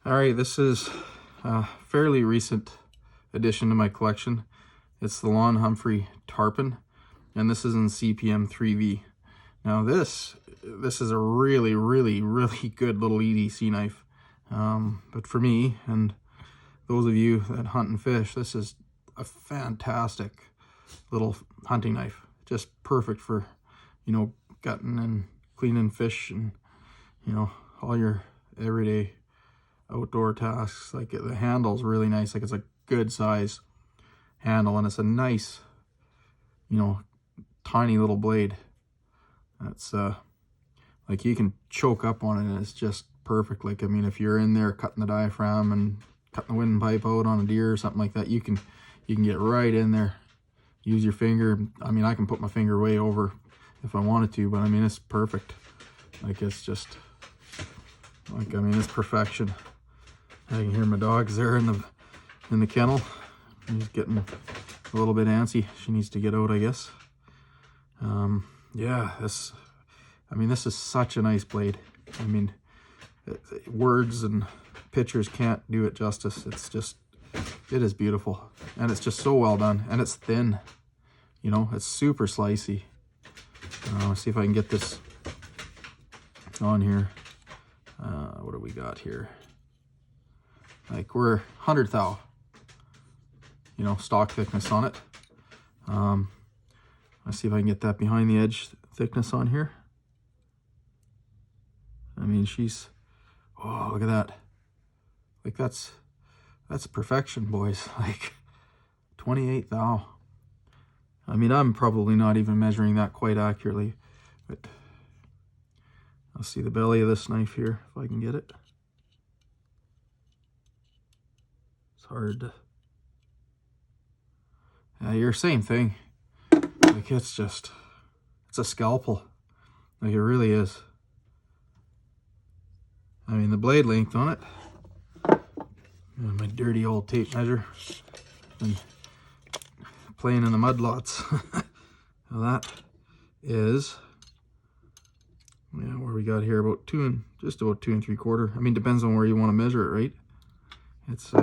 All right, this is a fairly recent addition to my collection. It's the Lon Humphrey Tarpon, and this is in CPM 3V. Now this is a really good little EDC knife. But for me and those of you that hunt and fish, this is a fantastic little hunting knife. Just perfect for, gutting and cleaning fish and, all your everyday outdoor tasks. Like the handle's really nice. Like it's a good size handle, and it's a nice, tiny little blade. That's like you can choke up on it, and it's just perfect. Like, I mean, if you're in there cutting the diaphragm and cutting the windpipe out on a deer or something like that, you can get right in there. Use your finger. I mean, I can put my finger way over if I wanted to, but I mean, it's perfect. Like, it's just like, I mean, it's perfection. I can hear my dog's there in the kennel. She's getting a little bit antsy. She needs to get out, I guess. Yeah, this is such a nice blade. I mean, words and pictures can't do it justice. It is beautiful, and it's just so well done, and it's thin. It's super slicey. Let's see if I can get this on here. What do we got here? Like, we're 100 thou, stock thickness on it. Let's see if I can get that behind the edge thickness on here. I mean, she's, oh, look at that. Like, that's perfection, boys. Like, 28 thou. I mean, I'm probably not even measuring that quite accurately, but I'll see the belly of this knife here, if I can get it. It's hard to, yeah, you're same thing. Like, it's a scalpel. Like, it really is. I mean, the blade length on it, and my dirty old tape measure, and playing in the mud lots. Now that is, yeah, where we got here, about just about 2 3/4. I mean, depends on where you want to measure it, right? It's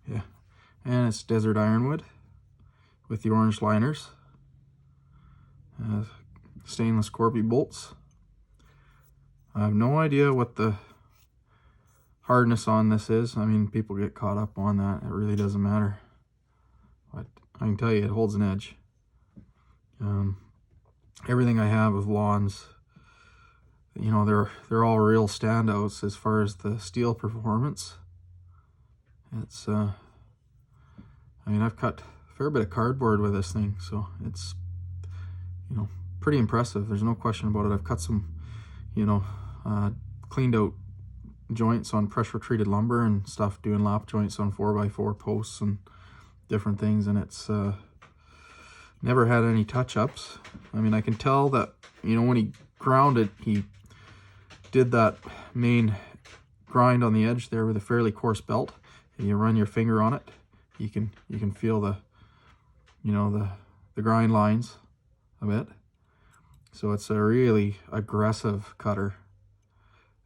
yeah, and it's desert ironwood with the orange liners, stainless Corby bolts. I have no idea what the hardness on this is. I mean, people get caught up on that. It really doesn't matter. But I can tell you, it holds an edge. Everything I have of Lons, they're all real standouts as far as the steel performance. It's, I mean, I've cut a fair bit of cardboard with this thing, so it's, pretty impressive. There's no question about it. I've cut some, cleaned out joints on pressure treated lumber and stuff, doing lap joints on 4x4 posts and different things, and it's never had any touch-ups. I mean, I can tell that, when he ground it, he did that main grind on the edge there with a fairly coarse belt, and you run your finger on it, you can feel the the grind lines a bit. So it's a really aggressive cutter.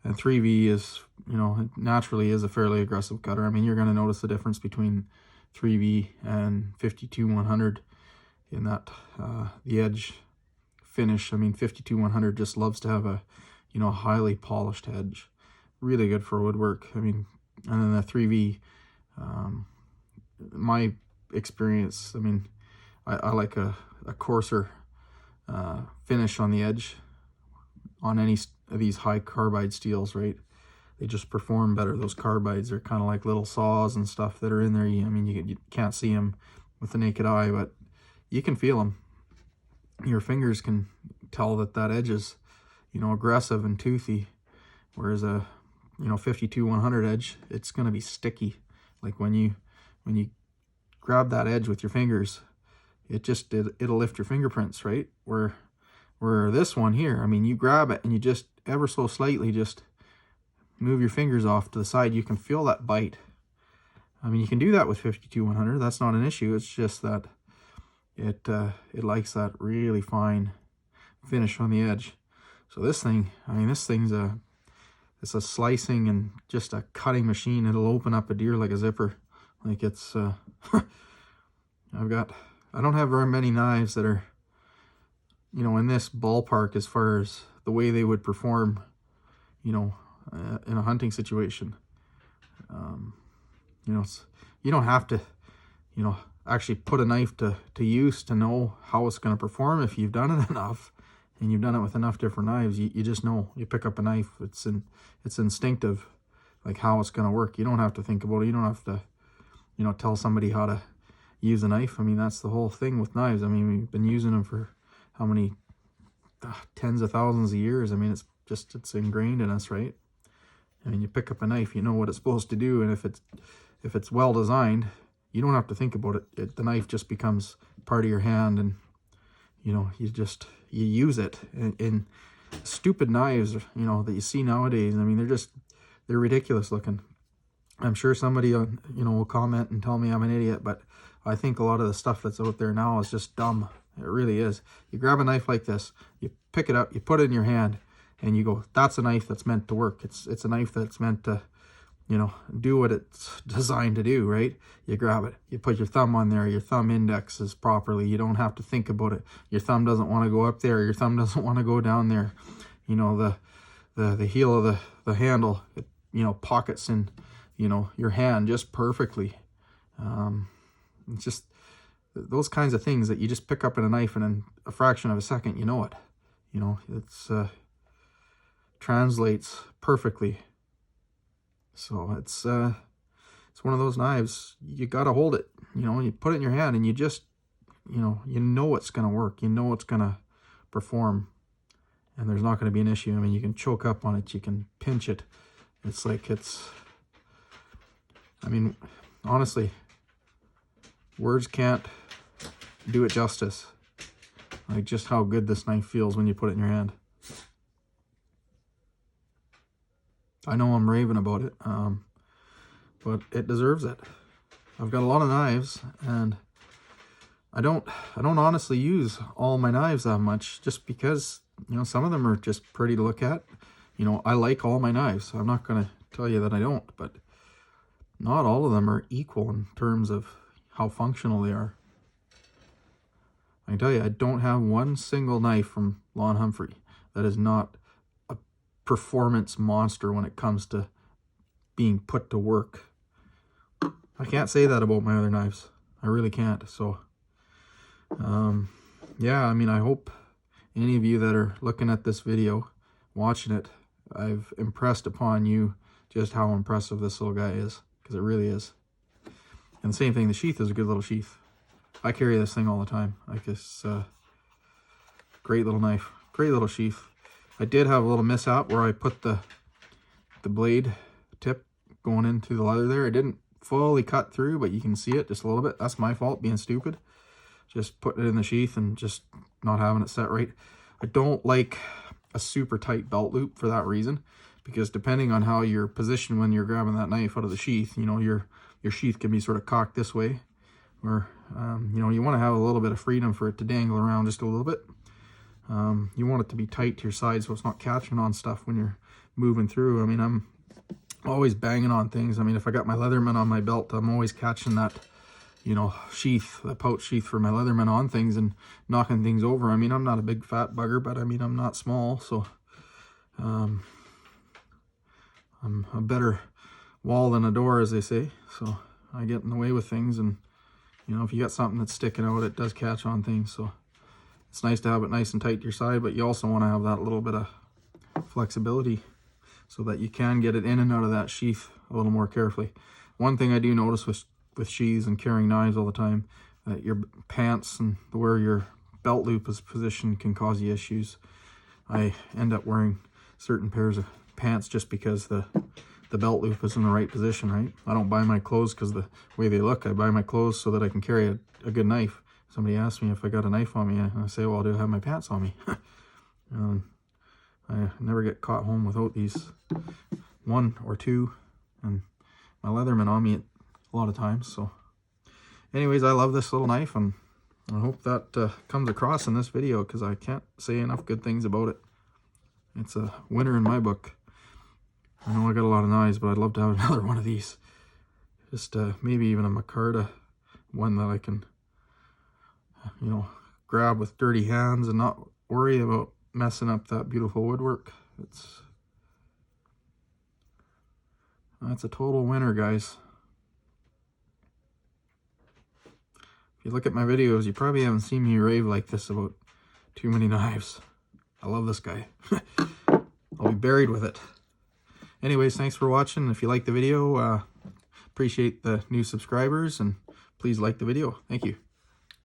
And 3V is, it naturally is a fairly aggressive cutter. I mean, you're going to notice the difference between 3V and 52-100 in that the edge finish. I mean, 52-100 just loves to have a, highly polished edge. Really good for woodwork. I mean, and then the 3V, my experience, I mean, I like a coarser finish on the edge on any of these high carbide steels, right? They just perform better. Those carbides are kind of like little saws and stuff that are in there. I mean, you can't see them with the naked eye, but you can feel them. Your fingers can tell that edge is, aggressive and toothy, whereas a 52-100 edge, it's going to be sticky. Like when you grab that edge with your fingers, it'll lift your fingerprints, right? Where this one here, I mean, you grab it and you just ever so slightly just move your fingers off to the side, you can feel that bite. I mean, you can do that with 52-100. That's not an issue. It's just that it likes that really fine finish on the edge. So this thing, I mean, this thing's it's a slicing and just a cutting machine. It'll open up a deer like a zipper. Like it's, I don't have very many knives that are, you know, in this ballpark as far as the way they would perform, you know, in a hunting situation. You know, you don't have to, you know, actually put a knife to use to know how it's going to perform. If you've done it enough and you've done it with enough different knives, you just know. You pick up a knife, it's instinctive, like how it's going to work. You don't have to think about it. You don't have to, you know, tell somebody how to use a knife. I mean, that's the whole thing with knives. I mean, we've been using them for how many tens of thousands of years. I mean, it's ingrained in us, right? I mean, you pick up a knife, you know what it's supposed to do, and if it's well designed, you don't have to think about it. The knife just becomes part of your hand, and you know, you use it. And stupid knives, you know, that you see nowadays, I mean, they're ridiculous looking. I'm sure somebody, you know, will comment and tell me I'm an idiot, but I think a lot of the stuff that's out there now is just dumb. It really is. You grab a knife like this, you pick it up, you put it in your hand, and you go, that's a knife that's meant to work. It's a knife that's meant to, you know, do what it's designed to do, right? You grab it, you put your thumb on there, your thumb indexes properly. You don't have to think about it. Your thumb doesn't want to go up there, your thumb doesn't want to go down there. You know, the heel of the handle, it, you know, pockets in, you know, your hand just perfectly. It's just those kinds of things that you just pick up in a knife, and in a fraction of a second, you know it. You know, it's translates perfectly. So it's one of those knives, you got to hold it, you know, you put it in your hand, and you just, you know it's going to work, you know it's going to perform, and there's not going to be an issue. I mean, you can choke up on it, you can pinch it. It's like, I mean, honestly, words can't do it justice. Like, just how good this knife feels when you put it in your hand. I know I'm raving about it, but it deserves it. I've got a lot of knives, and I don't honestly use all my knives that much, just because, you know, some of them are just pretty to look at. You know, I like all my knives. I'm not going to tell you that I don't, but not all of them are equal in terms of how functional they are. I can tell you, I don't have one single knife from Lon Humphrey that is not a performance monster when it comes to being put to work. I can't say that about my other knives. I really can't. So, yeah, I mean, I hope any of you that are looking at this video, watching it, I've impressed upon you just how impressive this little guy is, because it really is. And the same thing, the sheath is a good little sheath. I carry this thing all the time. Like, this great little knife, great little sheath. I did have a little mishap where I put the blade tip going into the leather there. It didn't fully cut through, but you can see it just a little bit. That's my fault, being stupid. Just putting it in the sheath and just not having it set right. I don't like a super tight belt loop for that reason, because depending on how you're positioned when you're grabbing that knife out of the sheath, you know, your sheath can be sort of cocked this way, or you know, you want to have a little bit of freedom for it to dangle around just a little bit. You want it to be tight to your side so it's not catching on stuff when you're moving through. I mean, I'm always banging on things. I mean, if I got my Leatherman on my belt, I'm always catching that, you know, sheath, the pouch sheath for my Leatherman on things and knocking things over. I mean, I'm not a big fat bugger, but I mean, I'm not small, so I'm a better wall than a door, as they say. So I get in the way with things, and you know, if you got something that's sticking out, it does catch on things. So it's nice to have it nice and tight to your side, but you also want to have that little bit of flexibility so that you can get it in and out of that sheath a little more carefully. One thing I do notice with sheaths and carrying knives all the time, that your pants and where your belt loop is positioned can cause you issues. I end up wearing certain pairs of pants just because the belt loop is in the right position, right? I don't buy my clothes because the way they look. I buy my clothes so that I can carry a good knife. Somebody asks me if I got a knife on me, and I say, well, I do have my pants on me. I never get caught home without these, one or two, and my Leatherman on me a lot of times. So anyways, I love this little knife, and I hope that comes across in this video, because I can't say enough good things about it. It's a winner in my book. I know I got a lot of knives, but I'd love to have another one of these. Just maybe even a micarta one that I can, you know, grab with dirty hands and not worry about messing up that beautiful woodwork. That's a total winner, guys. If you look at my videos, you probably haven't seen me rave like this about too many knives. I love this guy. I'll be buried with it. Anyways, thanks for watching. If you like the video, appreciate the new subscribers, and please like the video. Thank you.